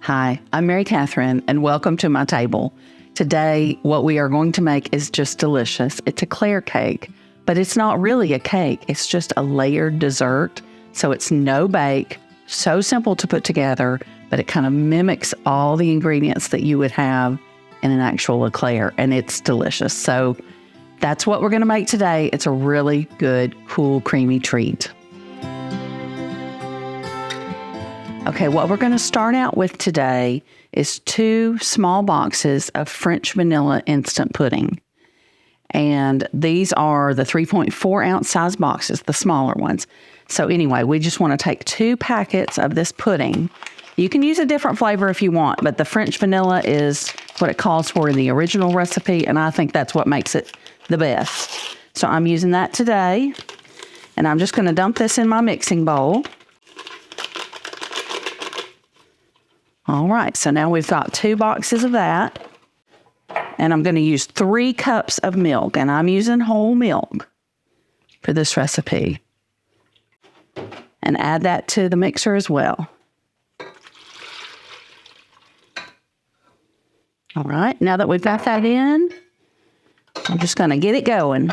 Hi, I'm Mary Catherine, and welcome to my table. Today, what we are going to make is just delicious. It's Eclair cake, but it's not really a cake. It's just a layered dessert, so it's no bake, so simple to put together, but it kind of mimics all the ingredients that you would have in an actual eclair, and it's delicious. So that's what we're going to make today. It's a really good, cool, creamy treat. Okay, what we're going to start out with today is 2 small boxes of French vanilla instant pudding. And these are the 3.4 ounce size boxes, the smaller ones. So anyway, we just want to take 2 packets of this pudding. You can use a different flavor if you want, but the French vanilla is what it calls for in the original recipe, and I think that's what makes it the best. So I'm using that today, and I'm just going to dump this in my mixing bowl. All right, so now we've got 2 boxes of that, and I'm going to use 3 cups of milk, and I'm using whole milk for this recipe. And add that to the mixer as well. All right, now that we've got that in, I'm just going to get it going.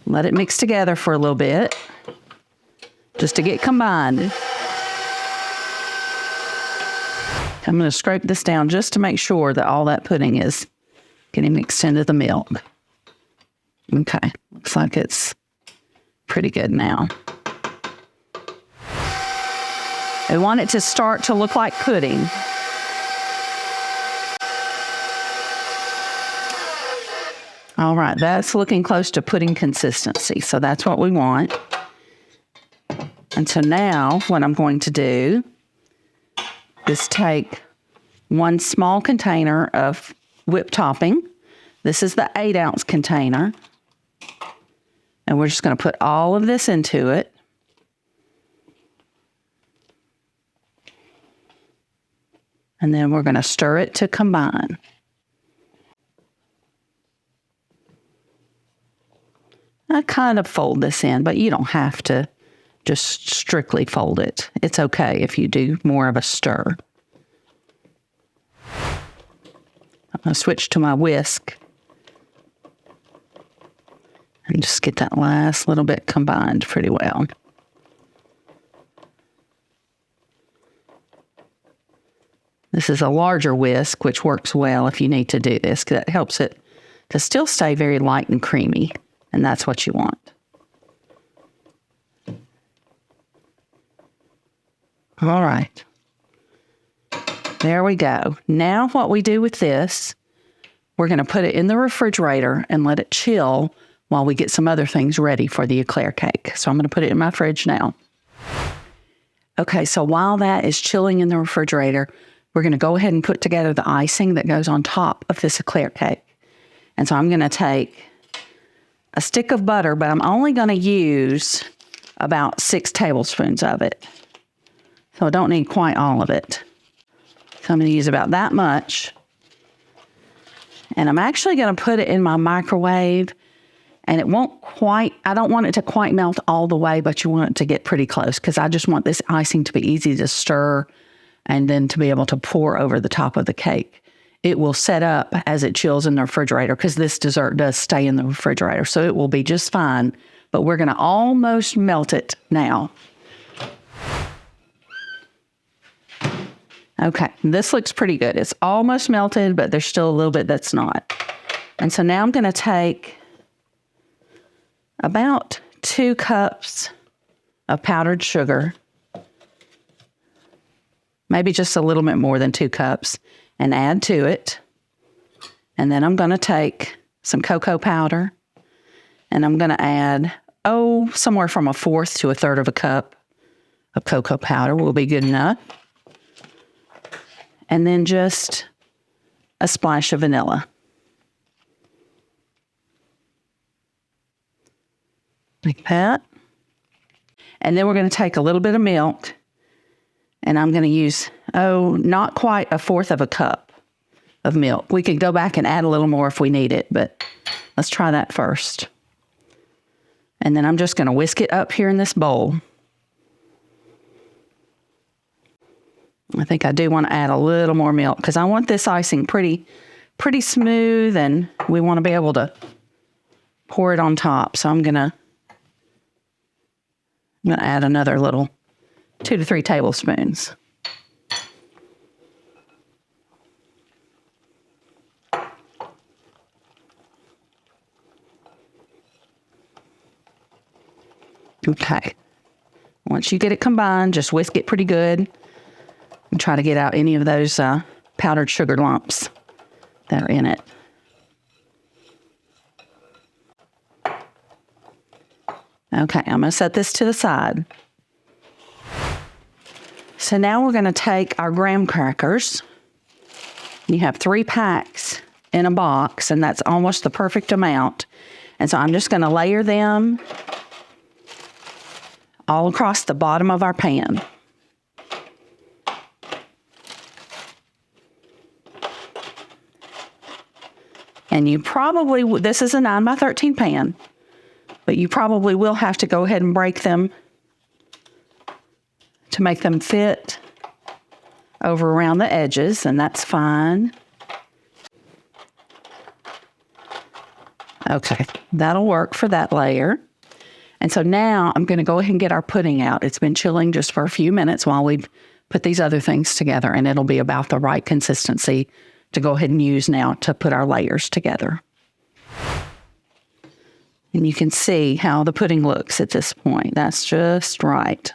Let it mix together for a little bit, just to get combined. I'm going to scrape this down just to make sure that all that pudding is getting mixed into the milk. Okay, looks like it's pretty good now. We want it to start to look like pudding. All right, that's looking close to pudding consistency, so that's what we want. And so now what I'm going to do is take 1 small container of whipped topping. This is the 8 ounce container. And we're just going to put all of this into it. And then we're going to stir it to combine. I kind of fold this in, but you don't have to just strictly fold it. It's okay if you do more of a stir. I'm going to switch to my whisk and just get that last little bit combined pretty well. This is a larger whisk, which works well if you need to do this, because that helps it to still stay very light and creamy, and that's what you want. All right. There we go. Now what we do with this, we're going to put it in the refrigerator and let it chill while we get some other things ready for the eclair cake. So I'm going to put it in my fridge now. Okay, so while that is chilling in the refrigerator, we're going to go ahead and put together the icing that goes on top of this eclair cake. And so I'm going to take a stick of butter, but I'm only going to use about 6 tablespoons of it. So I don't need quite all of it. So I'm going to use about that much. And I'm actually going to put it in my microwave. And it won't quite, I don't want it to quite melt all the way, but you want it to get pretty close, because I just want this icing to be easy to stir and then to be able to pour over the top of the cake. It will set up as it chills in the refrigerator, because this dessert does stay in the refrigerator. So it will be just fine. But we're going to almost melt it now. Okay, this looks pretty good. It's almost melted, but there's still a little bit that's not. And so now I'm going to take about 2 cups of powdered sugar, maybe just a little bit more than 2 cups, and add to it. And then I'm going to take some cocoa powder, and I'm going to add, somewhere from 1/4 to 1/3 of a cup of cocoa powder will be good enough. And then just a splash of vanilla. Like that. And then we're going to take a little bit of milk, and I'm going to use, not quite 1/4 of a cup of milk. We could go back and add a little more if we need it, but let's try that first. And then I'm just going to whisk it up here in this bowl. I think I do want to add a little more milk because I want this icing pretty smooth, and we want to be able to pour it on top. So I'm gonna add another little 2 to 3 tablespoons. Okay. Once you get it combined, just whisk it pretty good and try to get out any of those powdered sugar lumps that are in it. Okay, I'm going to set this to the side. So now we're going to take our graham crackers. You have 3 packs in a box, and that's almost the perfect amount. And so I'm just going to layer them all across the bottom of our pan. And you probably, this is a 9 by 13 pan, but you probably will have to go ahead and break them to make them fit over around the edges, and that's fine. Okay, that'll work for that layer. And so now I'm going to go ahead and get our pudding out. It's been chilling just for a few minutes while we put these other things together, and it'll be about the right consistency to go ahead and use now to put our layers together. And you can see how the pudding looks at this point. That's just right.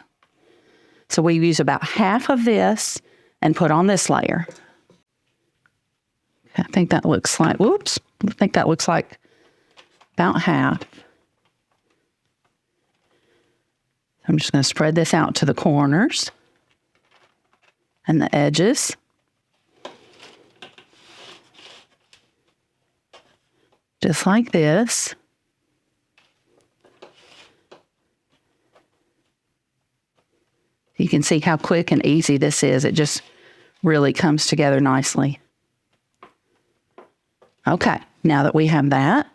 So we use about half of this and put on this layer. I think that looks like, whoops, I think that looks like about half. I'm just going to spread this out to the corners and the edges. Just like this. You can see how quick and easy this is. It just really comes together nicely. Okay, now that we have that,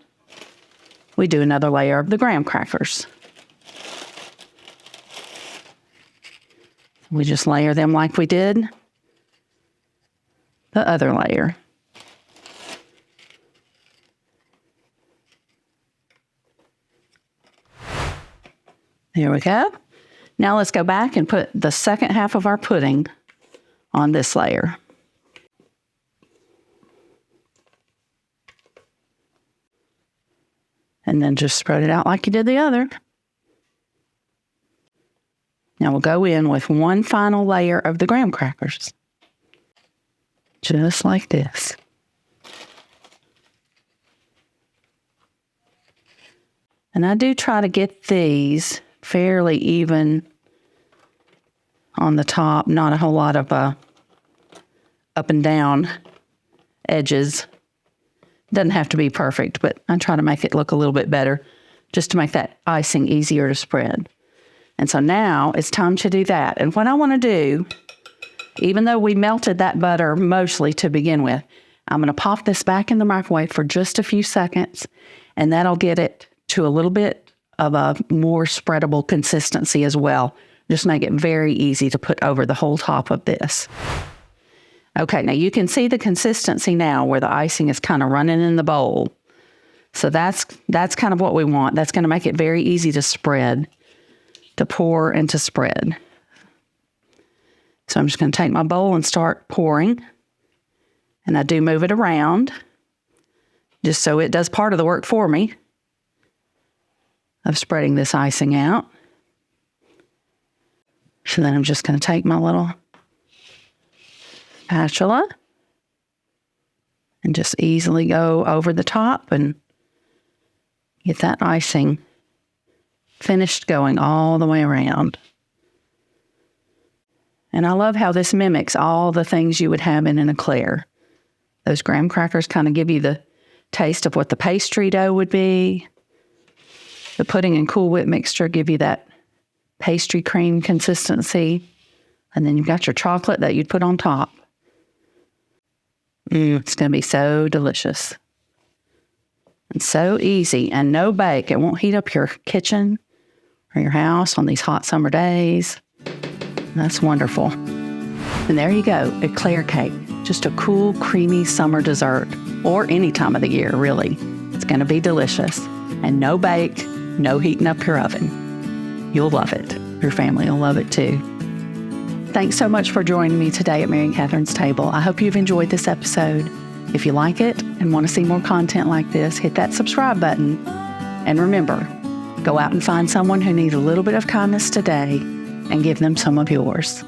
we do another layer of the graham crackers. We just layer them like we did the other layer. There we go. Now let's go back and put the second half of our pudding on this layer. And then just spread it out like you did the other. Now we'll go in with one final layer of the graham crackers. Just like this. And I do try to get these fairly even on the top, not a whole lot of up and down edges. Doesn't have to be perfect, but I try to make it look a little bit better just to make that icing easier to spread. And so now it's time to do that. And what I want to do, even though we melted that butter mostly to begin with, I'm going to pop this back in the microwave for just a few seconds, and that'll get it to a little bit of a more spreadable consistency as well. Just make it very easy to put over the whole top of this. Okay, now you can see the consistency now where the icing is kind of running in the bowl. So that's kind of what we want. That's going to make it very easy to spread, to pour and to spread. So I'm just going to take my bowl and start pouring. And I do move it around just so it does part of the work for me of spreading this icing out. So then I'm just going to take my little spatula and just easily go over the top and get that icing finished going all the way around. And I love how this mimics all the things you would have in an eclair. Those graham crackers kind of give you the taste of what the pastry dough would be. The pudding and Cool Whip mixture give you that pastry cream consistency. And then you've got your chocolate that you'd put on top. It's going to be so delicious. And so easy and no bake. It won't heat up your kitchen or your house on these hot summer days. That's wonderful. And there you go, Eclair Cake. Just a cool, creamy summer dessert, or any time of the year, really. It's going to be delicious. And no bake, no heating up your oven. You'll love it. Your family will love it too. Thanks so much for joining me today at Mary and Catherine's Table. I hope you've enjoyed this episode. If you like it and want to see more content like this, hit that subscribe button. And remember, go out and find someone who needs a little bit of kindness today and give them some of yours.